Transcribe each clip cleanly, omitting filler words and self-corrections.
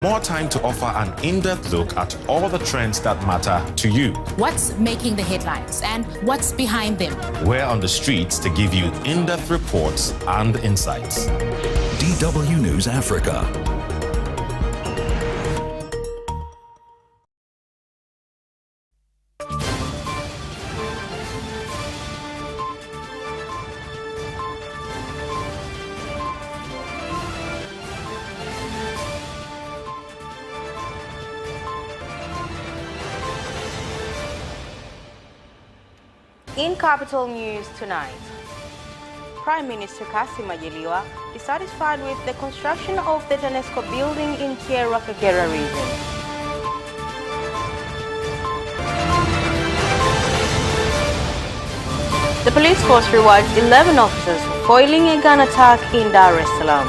More time to offer an in-depth look at all the trends that matter to you. What's making the headlines and what's behind them? We're on the streets to give you in-depth reports and insights. DW News Africa. In Capital News tonight, Prime Minister Kassim Majaliwa dissatisfied with the construction of the TANESCO building in Kagera region. The police force rewards 11 officers for foiling a gun attack in Dar es Salaam.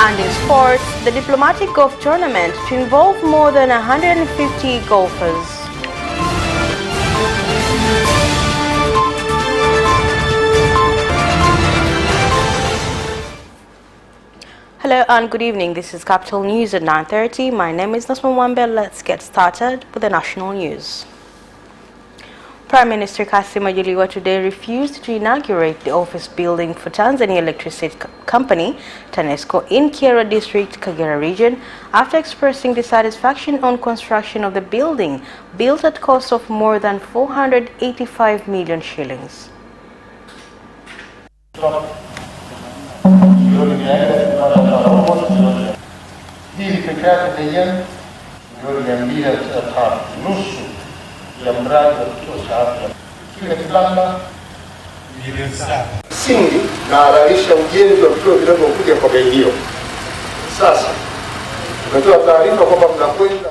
And in sports, the diplomatic golf tournament to involve more than 150 golfers. Hello and good evening. This is Capital News at 9:30. My name is Nasma Wambe. Let's get started with the national news. Prime Minister Kassim Majaliwa today refused to inaugurate the office building for Tanzania Electricity Company, TANESCO, in Kyerwa District, Kagera region, after expressing dissatisfaction on construction of the building, built at cost of more than 485 million shillings.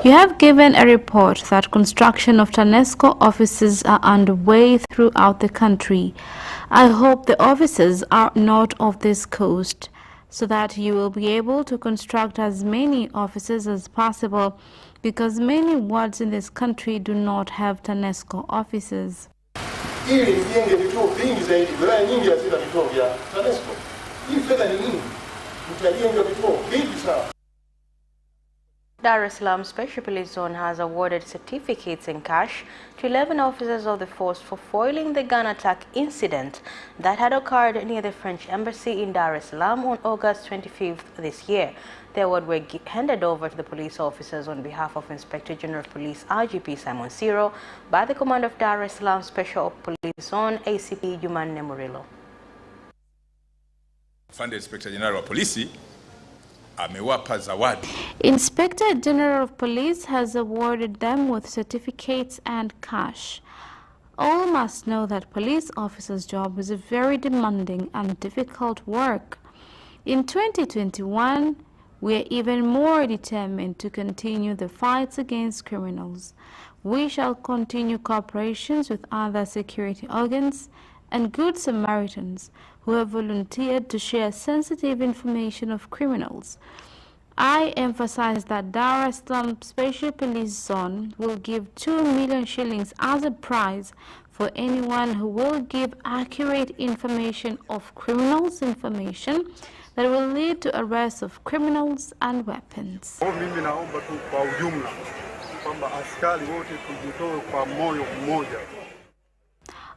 You have given a report that construction of TANESCO offices are underway throughout the country. I hope the offices are not off this coast, so that you will be able to construct as many offices as possible, because many wards in this country do not have TANESCO offices. Dar es Salaam Special Police Zone has awarded certificates in cash to 11 officers of the force for foiling the gun attack incident that had occurred near the French Embassy in Dar es Salaam on August 25th this year. The award were handed over to the police officers on behalf of Inspector General of Police IGP Simon Siro by the Commander of Dar es Salaam Special Police Zone ACP Jumanne Murillo. Afande Inspector General of Police amewapa zawadi. Inspector General of Police has awarded them with certificates and cash. All must know that police officers' job is a very demanding and difficult work. In 2021, we are even more determined to continue the fights against criminals. We shall continue cooperations with other security organs and good Samaritans who have volunteered to share sensitive information of criminals. I emphasize that Dar es Salaam Special Police Zone will give 2 million shillings as a prize for anyone who will give accurate information of criminals' information that will lead to arrests of criminals and weapons. Mimi naomba tu kwa ujumla kwamba askari wote tujitoe kwa moyo mmoja.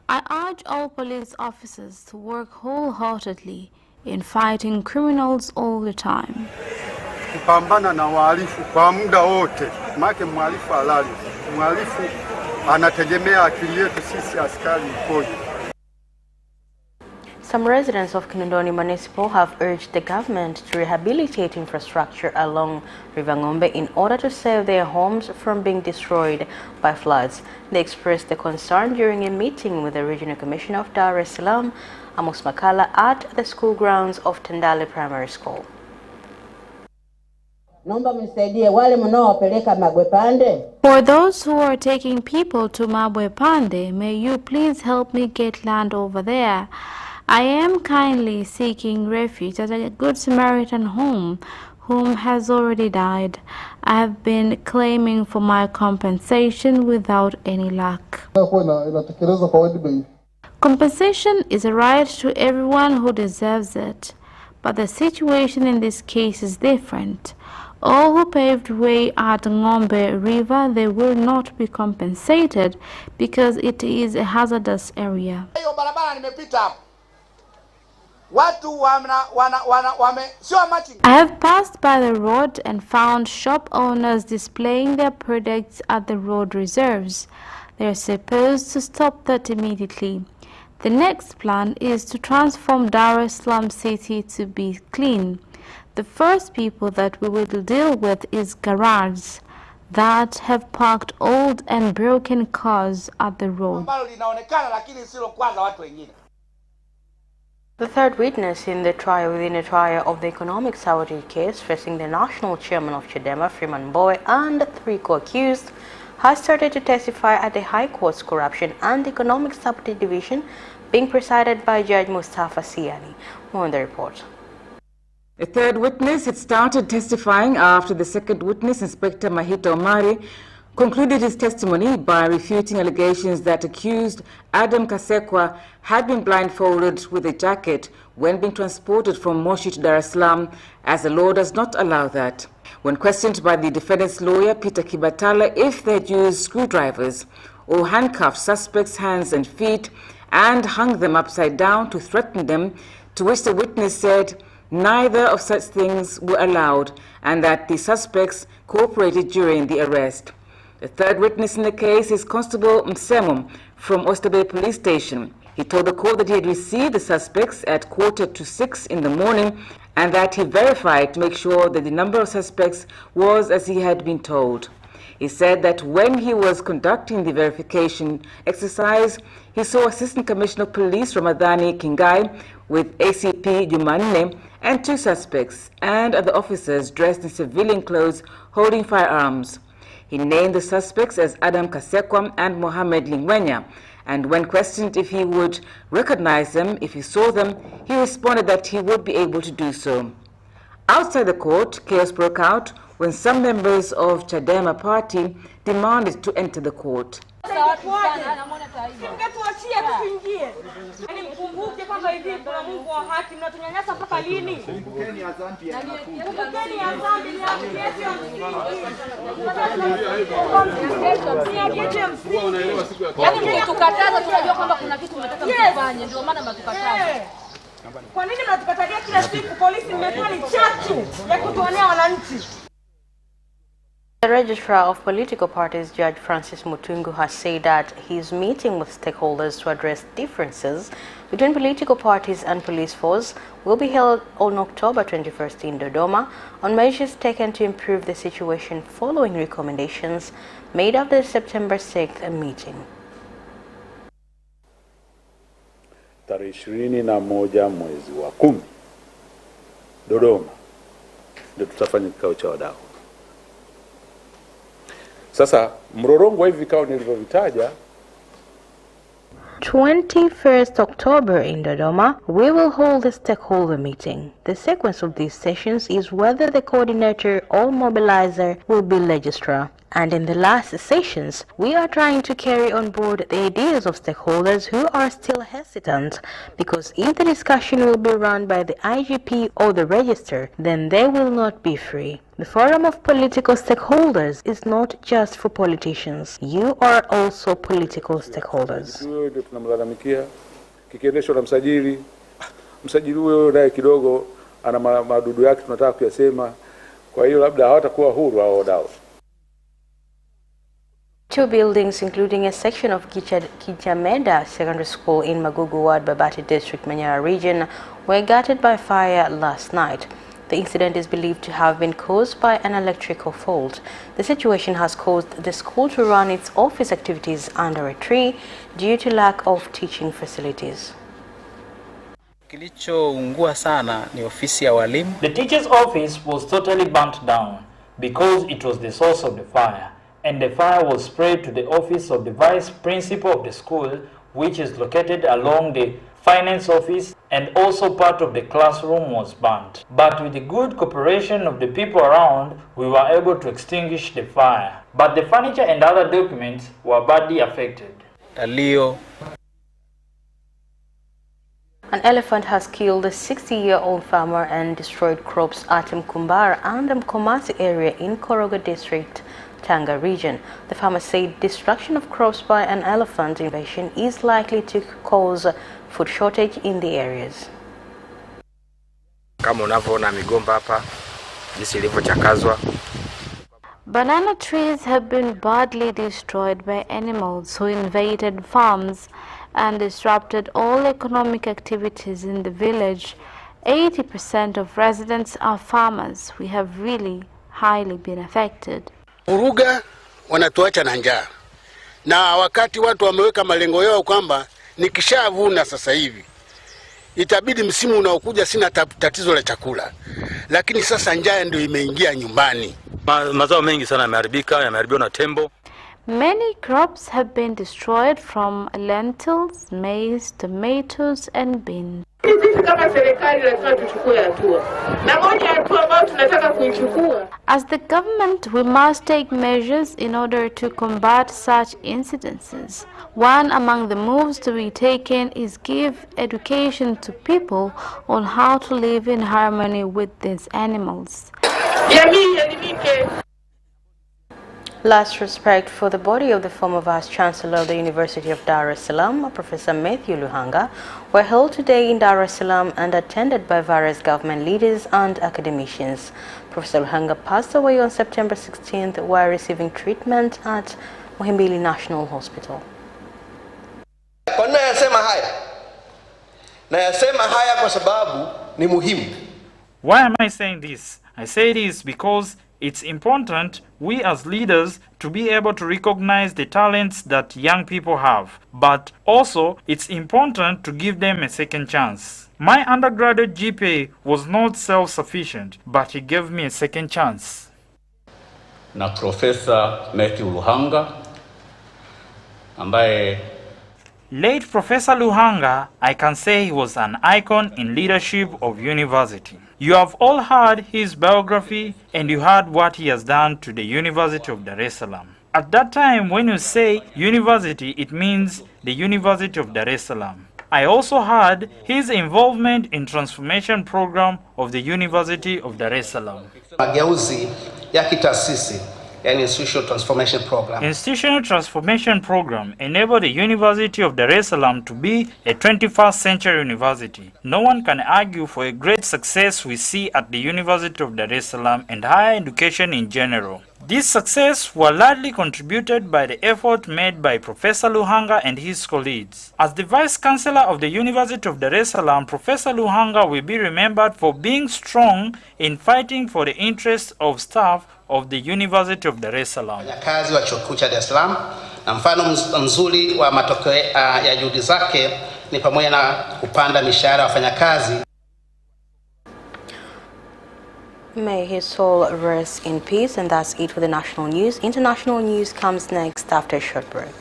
I urge all police officers to work wholeheartedly in fighting criminals all the time. Kupambana na wahalifu kwa muda wote. Maana mhalifu halali. Mhalifu anategemea akili yetu sisi askari ikoje. Some residents of Kinondoni Municipal have urged the government to rehabilitate infrastructure along River Ngombe in order to save their homes from being destroyed by floods. They expressed the concern during a meeting with the Regional Commissioner of Dar es Salaam, Amos Makala, at the school grounds of Tandale Primary School. For those who are taking people to Mabwe Pande, may you please help me get land over there. I am kindly seeking refuge at a Good Samaritan home whom has already died. I have been claiming for my compensation without any luck. Compensation is a right to everyone who deserves it, but the situation in this case is different. All who paved way at Ngombe River, they will not be compensated because it is a hazardous area. I have passed by the road and found shop owners displaying their products at the road reserves. They are supposed to stop that immediately. The next plan is to transform Dar es Salaam city to be clean. The first people that we will deal with is garages that have parked old and broken cars at the road. The third witness in the trial within a trial of the economic sabotage case facing the national chairman of Chadema, Freeman Mbowe, and 3 co-accused has started to testify at the High Court's Corruption and Economic Sabotage Division, being presided by Judge Mustafa Siani. More on the report. A third witness had started testifying after the second witness, Inspector Mahita Omari, concluded his testimony by refuting allegations that accused Adam Kasekwa had been blindfolded with a jacket when being transported from Moshi to Dar es Salaam, as the law does not allow that. When questioned by the defendant's lawyer, Peter Kibatala, if they had used screwdrivers or handcuffed suspects' hands and feet and hung them upside down to threaten them, to which the witness said neither of such things were allowed and that the suspects cooperated during the arrest. The third witness in the case is Constable Msemo from Oysterbay Police Station. He told the court that he had received the suspects at 5:45 in the morning and that he verified to make sure that the number of suspects was as he had been told. He said that when he was conducting the verification exercise, he saw Assistant Commissioner of Police Ramadhani Kingai with ACP Jumanne and 2 suspects and other officers dressed in civilian clothes holding firearms. He named the suspects as Adam Kasekwa and Mohamed Lingwenya, and when questioned if he would recognize them if he saw them, he responded that he would be able to do so. Outside the court, chaos broke out when some members of Chadema party demanded to enter the court. The Registrar of Political Parties, Judge Francis Mutungu, has said that he's meeting with stakeholders to address differences between political parties and police force will be held on October 21st in Dodoma on measures taken to improve the situation following recommendations made at the September 6th meeting. Tarehe 21 mwezi wa 10 Dodoma ndio tutafanya kikao cha wadau. Sasa mrorongo hivi vikao nilivyovitaja. 21st October in Dodoma, we will hold a stakeholder meeting. The sequence of these sessions is whether the coordinator or mobilizer will be registrar. And in the last sessions, we are trying to carry on board the ideas of stakeholders who are still hesitant, because if the discussion will be run by the IGP or the register, then they will not be free. The forum of political stakeholders is not just for politicians. You are also political stakeholders. Tunamlalamikia kikiendeshwa na msajili huyo naye kidogo ana madudu yake tunataka kuyasema, kwa hiyo labda hawatakuwa huru hao wadau. 2 buildings, including a section of Kijameda Secondary School in Magugu Ward, Babati District, Manyara region, were gutted by fire last night. The incident is believed to have been caused by an electrical fault. The situation has caused the school to run its office activities under a tree due to lack of teaching facilities. Kilichoungua sana ni ofisi ya walimu. The teacher's office was totally burnt down because it was the source of the fire, and the fire was spread to the office of the vice principal of the school, which is located along the finance office, and also part of the classroom was burnt. But with the good cooperation of the people around, we were able to extinguish the fire. But the furniture and other documents were badly affected. Leo. An elephant has killed a 60-year-old farmer and destroyed crops at Mkumbara and Mkomasi area in Korogo district, Tanga region. The farmer said destruction of crops by an elephant invasion is likely to cause food shortage in the areas. Kama unavyoona migomba hapa jinsi ilivyochakazwa. Banana trees have been badly destroyed by animals who invaded farms and disrupted all economic activities in the village. 80% of residents are farmers. We have really highly been affected. Uruga wanatuacha na njaa. Na wakati watu wameweka malengo yao kwamba nikishavuna sasa hivi itabidi msimu unaokuja sina tatizo la chakula. Lakini sasa njaa ndio imeingia nyumbani. Mazao mengi sana yameharibiwa na tembo. Many crops have been destroyed from lentils, maize, tomatoes and beans. As the government, we must take measures in order to combat such incidences. One among the moves to be taken is give education to people on how to live in harmony with these animals. Last respect for the body of the former Vice-Chancellor of the University of Dar es Salaam, Professor Matthew Luhanga, were held today in Dar es Salaam and attended by various government leaders and academicians. Professor Luhanga passed away on September 16th while receiving treatment at Muhimbili National Hospital. Kwa nini nayasema haya? Nayasema haya kwa sababu ni muhimu. Why am I saying this? I say this because it's important, we as leaders, to be able to recognize the talents that young people have. But also, it's important to give them a second chance. My undergraduate GPA was not self-sufficient, but he gave me a second chance. Na Professor Matthew Luhanga, ambaye Late Professor Luhanga, I can say he was an icon in leadership of university. You have all heard his biography and you heard what he has done to the University of Dar es Salaam. At that time, when you say university, it means the University of Dar es Salaam. I also heard his involvement in transformation program of the University of Dar es Salaam. Mageuzi ya kitaasisi, yani Institutional Transformation Program. Institutional Transformation Program enabled the University of Dar es Salaam to be a 21st century university. No one can argue for a great success we see at the University of Dar es Salaam and higher education in general. This success was largely contributed by the effort made by Professor Luhanga and his colleagues. As the Vice Chancellor of the University of Dar es Salaam, Professor Luhanga will be remembered for being strong in fighting for the interests of staff of the University of Dar es Salaam. Wafanyakazi wa Chuo Kikuu cha Dar es Salaam, na mfano mzuri wa matokeo ya juhudi zake ni pamoja na kupanda mishahara ya wafanyakazi. May his soul rest in peace, and that's it for the national news. International news comes next after a short break.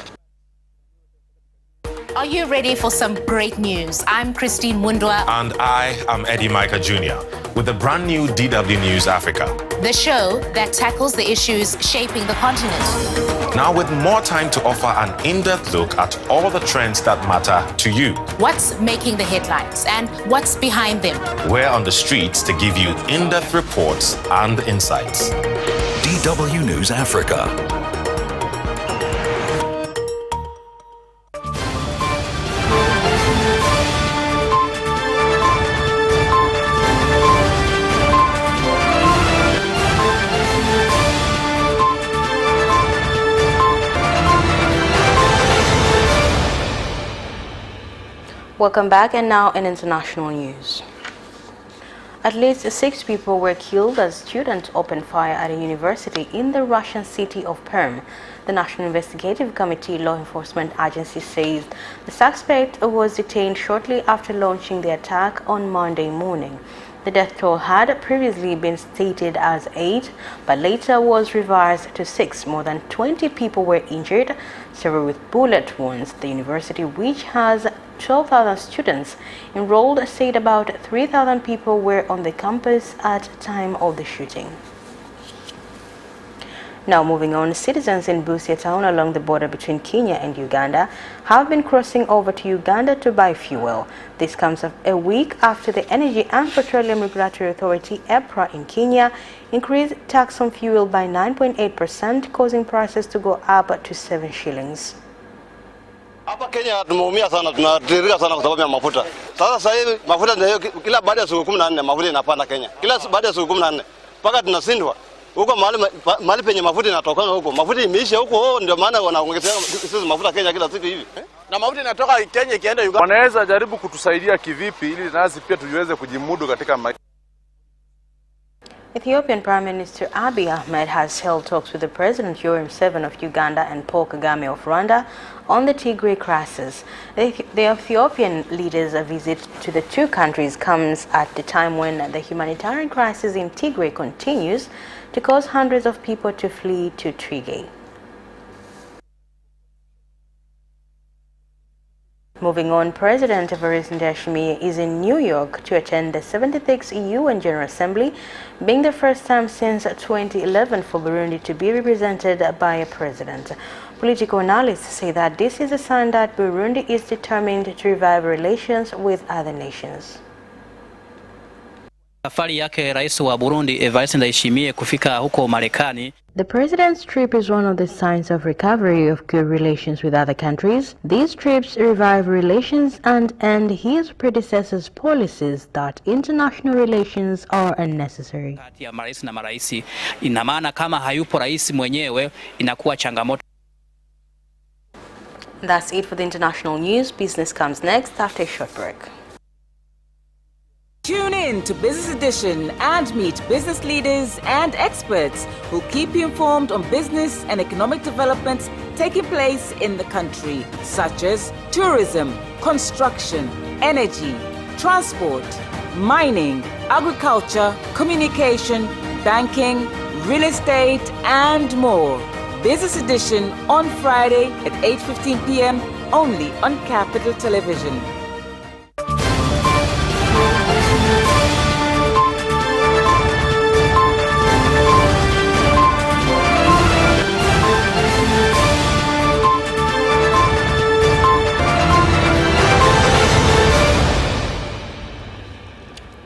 Are you ready for some great news? I'm Christine Mundwa. And I am Eddie Micah Jr. with the brand new DW News Africa, The show that tackles the issues shaping the continent. now with more time to offer an in-depth look at all the trends that matter to you. What's making the headlines and what's behind them? We're on the streets to give you in-depth reports and insights. DW News Africa. Welcome back, and now in international news. At least 6 people were killed as students opened fire at a university in the Russian city of Perm. The National Investigative Committee Law Enforcement Agency says the suspect was detained shortly after launching the attack on Monday morning. The death toll had previously been stated as 8, but later was revised to 6. More than 20 people were injured, several with bullet wounds. The university, which has 12,000 students enrolled, said about 3,000 people were on the campus at the time of the shooting. Now moving on, citizens in Busia town along the border between Kenya and Uganda have been crossing over to Uganda to buy fuel. This comes a week after the Energy and Petroleum Regulatory Authority, EPRA, in Kenya increased tax on fuel by 9.8%, causing prices to go up to 7 shillings. Hapa Kenya tumeumia sana, tunatiririka sana kwa sababu ya mafuta. Sasa hivi mafuta ndio kila baada ya siku 14 mafuta inapanda Kenya. Kila baada ya siku 14 mpaka tunasindwa. Huko mahali penye mafuta inatokana huko. Mafuta imeisha huko, ndio maana wanaongezea sisi mafuta Kenya kila siku hivi. Na mafuta inatoka Kenya ikienda Uganda. Wanaweza jaribu kutusaidia kivipi ili nasi pia tuweze kujimudu katika maisha. Ethiopian Prime Minister Abiy Ahmed has held talks with the President Yoweri Museveni of Uganda and Paul Kagame of Rwanda on the Tigray crisis. The Ethiopian leaders' visit to the two countries comes at the time when the humanitarian crisis in Tigray continues to cause hundreds of people to flee to Tigray. Moving on, President Evariste Ndayishimiye is in New York to attend the 76th UN General Assembly, being the first time since 2011 for Burundi to be represented by a president. Political analysts say that this is a sign that Burundi is determined to revive relations with other nations. Safari yake rais wa Burundi Evariste Ndayishimiye kufika huko Marekani. The president's trip is one of the signs of recovery of good relations with other countries. These trips revive relations and end his predecessor's policies that international relations are unnecessary. Kati ya marais na maraisi, ina maana kama hayupo rais mwenyewe inakuwa changamoto. That's it for the international news. Business comes next after a short break. Tune in to Business Edition and meet business leaders and experts who keep you informed on business and economic developments taking place in the country, such as tourism, construction, energy, transport, mining, agriculture, communication, banking, real estate, and more. Business Edition on Friday at 8:15 p.m. only on Capital Television.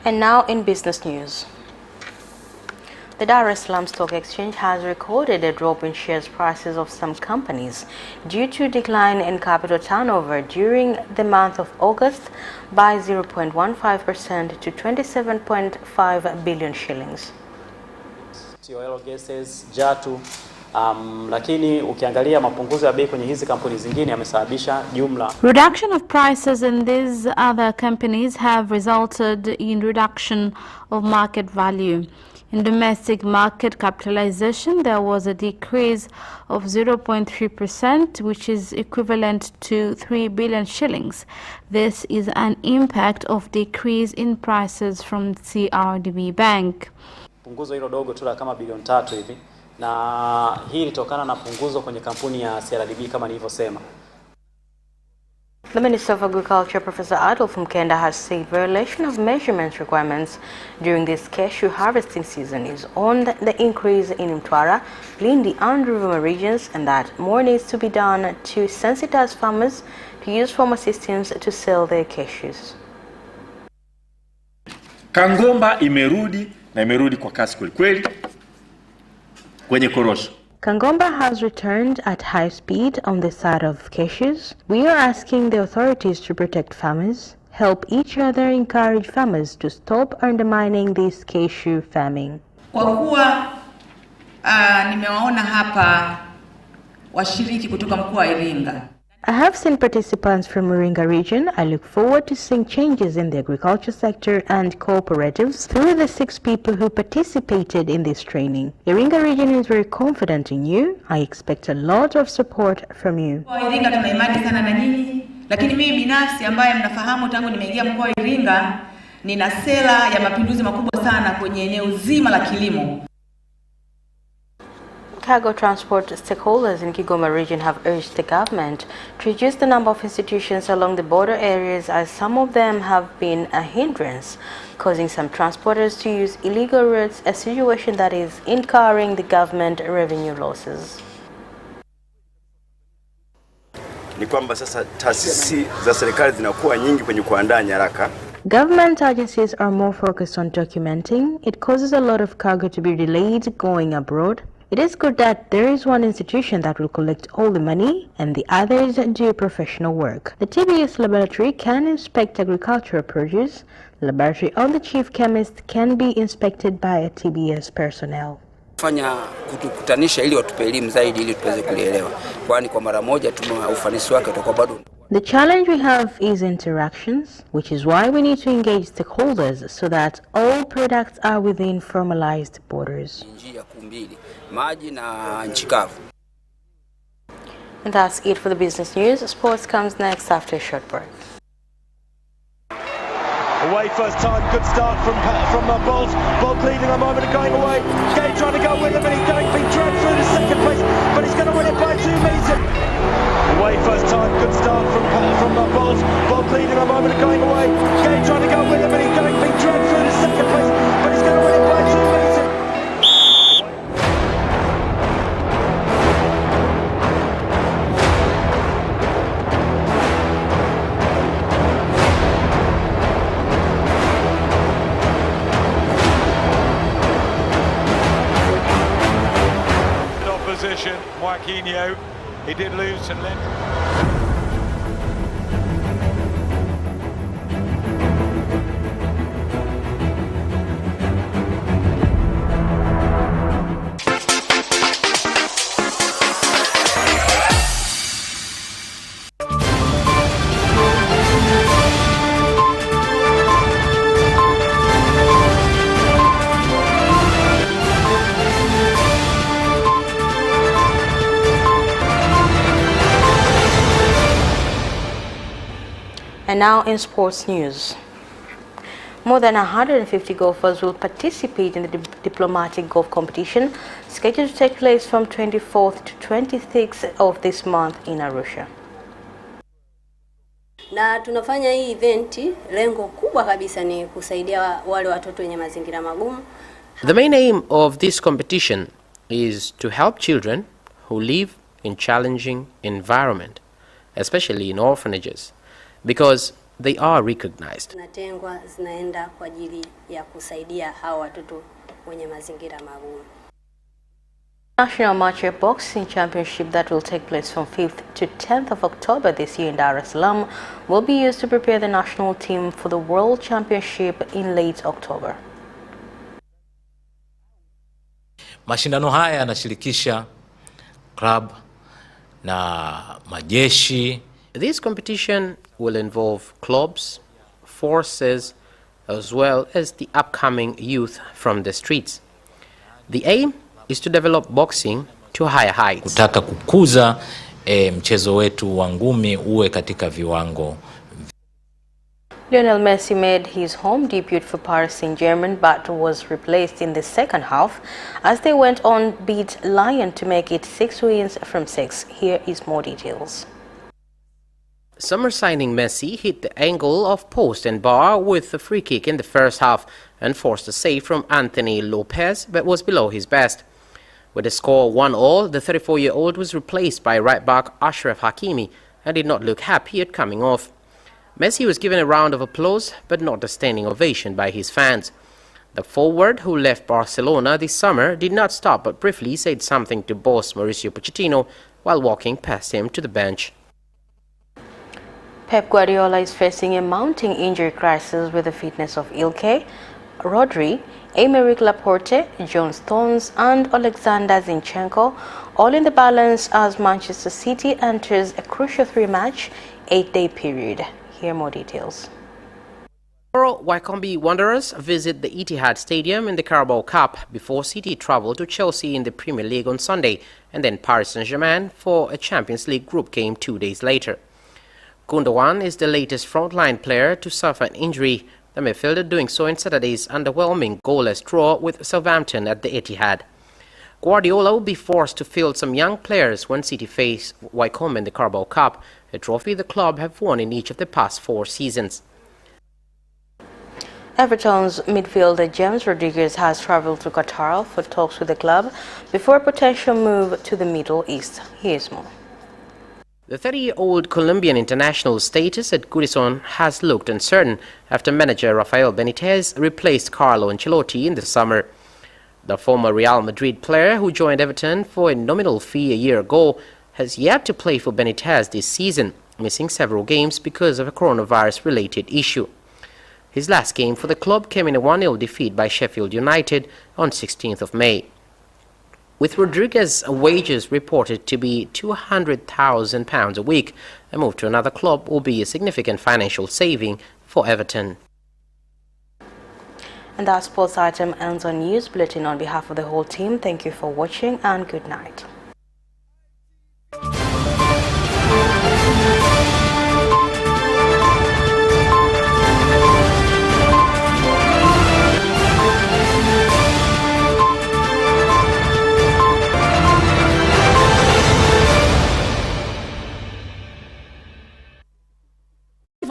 And now in business news. The Dar es Salaam Stock Exchange has recorded a drop in shares prices of some companies due to decline in capital turnover during the month of August by 0.15% to 27.5 billion shillings. Oil gases, Jatu, lakini ukiangalia mapunguzo ya bei kwenye hizi kampuni zingine yamesababisha jumla. Reduction of prices in these other companies have resulted in reduction of market value. In domestic market capitalization, there was a decrease of 0.3%, which is equivalent to 3 billion shillings. This is an impact of decrease in prices from CRDB Bank. Punguzo hilo dogo tu la kama bilioni 3 hivi, na hii ilitokana na punguzo kwenye kampuni ya CRDB kama nilivyosema. The Minister of Agriculture, Professor Adolf Mkenda, has said violation of measurement requirements during this cashew harvesting season is on the increase in Mtwara, Lindi and Ruvuma regions, and that more needs to be done to sensitize farmers to use formal systems to sell their cashews. Kangomba imerudi na imerudi kwa kasi kweli kwenye korosho. Kangomba has returned at high speed on the side of cashews. We are asking the authorities to protect farmers, help each other, encourage farmers to stop undermining this cashew farming. Kwa kuwa nimewaona hapa washiriki kutoka mkoa wa Iringa. I have seen participants from Iringa region. I look forward to seeing changes in the agriculture sector and cooperatives through the 6 people who participated in this training. Iringa region is very confident in you. I expect a lot of support from you. Iringa tuna imani sana na nyinyi, lakini mimi binafsi ambaye mnafahamu tangu nimeingia mkoa wa Iringa nina sera ya mapinduzi makubwa sana kwenye eneo zima la kilimo. Cargo transport stakeholders in Kigoma region have urged the government to reduce the number of institutions along the border areas, as some of them have been a hindrance, causing some transporters to use illegal routes, a situation that is incurring the government revenue losses. Ni kwamba sasa taasisi za serikali zinakuwa nyingi kwenye kuandaa nyaraka. Government agencies are more focused on documenting. It causes a lot of cargo to be delayed going abroad. It is good that there is one institution that will collect all the money and the others do professional work. The TBS laboratory can inspect agricultural produce. The laboratory of the chief chemist can be inspected by a TBS personnel. Fanya kutukutanisha ili watupe elimu zaidi ili tuweze kuelewa. Kwani kwa mara moja tuna ufanisi wake utakuwa bado. The challenge we have is interactions, which is why we need to engage stakeholders so that all products are within formalized borders. And that's it for the business news. Sports comes next after a short break. Away first time, good start from Bolt. Bolt leading a moment of going away. Gay trying to go with him and he's going to be dragged through the second place, but he's going to win it by 2 meters. Away first time, good start from Bolt. Bolt leading a moment of going away. Gay trying to go with him and he's going to be dragged through the second place, but he's going to win it by 2 meters. Joaquinho, he did lose to Lent. And now in sports news. More than 150 golfers will participate in the diplomatic golf competition scheduled to take place from 24th to 26th of this month in Arusha. Na tunafanya hii eventi, lengo kubwa kabisa ni kusaidia wale watoto wenye mazingira magumu. The main aim of this competition is to help children who live in challenging environment, especially in orphanages, because they are recognized. Zinatengwa zinaenda kwa ajili ya kusaidia hao watoto wenye mazingira magumu. National Amateur Boxing Championship that will take place from 5th to 10th of October this year in Dar es Salaam will be used to prepare the national team for the World Championship in late October. Mashindano haya yanashirikisha club na majeshi. This competition will involve clubs, forces, as well as the upcoming youth from the streets. The aim is to develop boxing to higher heights. Kutaka kukuza mchezo wetu wa ngumi uwe katika viwango. Lionel Messi made his home debut for Paris Saint-Germain but was replaced in the second half as they went on beat Lyon to make it 6 wins from 6. Here is more details. Summer signing Messi hit the angle of post and bar with a free kick in the first half and forced a save from Anthony Lopez, but was below his best. With the score 1-1, the 34-year-old was replaced by right-back Ashraf Hakimi and did not look happy at coming off. Messi was given a round of applause, but not a standing ovation by his fans. The forward, who left Barcelona this summer, did not stop but briefly said something to boss Mauricio Pochettino while walking past him to the bench. Pep Guardiola is facing a mounting injury crisis with the fitness of Ilkay, Rodri, Aymeric Laporte, John Stones and Alexander Zinchenko, all in the balance as Manchester City enters a crucial 3-match, 8-day period. Here more details. Tomorrow, Wycombe Wanderers visit the Etihad Stadium in the Carabao Cup before City travel to Chelsea in the Premier League on Sunday and then Paris Saint-Germain for a Champions League group game 2 days later. Gundogan is the latest frontline player to suffer an injury the midfielder doing so in Saturday's underwhelming goalless draw with Southampton at the Etihad. Guardiola will be forced to field some young players when City face Wycombe in the Carabao Cup, a trophy the club have won in each of the past 4 seasons. Everton's midfielder James Rodriguez has travelled to Qatar for talks with the club before a potential move to the Middle East. Here's more. The 30-year-old Colombian international's status at Goodison has looked uncertain after manager Rafael Benitez replaced Carlo Ancelotti in the summer. The former Real Madrid player, who joined Everton for a nominal fee a year ago, has yet to play for Benitez this season, missing several games because of a coronavirus-related issue. His last game for the club came in a 1-0 defeat by Sheffield United on 16th of May. With Rodriguez's wages reported to be £200,000 a week, a move to another club will be a significant financial saving for Everton. And that sports item ends our news bulletin. On behalf of the whole team, thank you for watching and good night.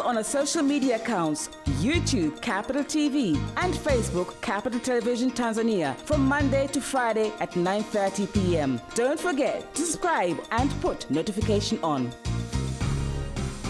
On our social media accounts, YouTube Capital TV and Facebook Capital Television Tanzania from Monday to Friday at 9:30 p.m. Don't forget to subscribe and put notification on.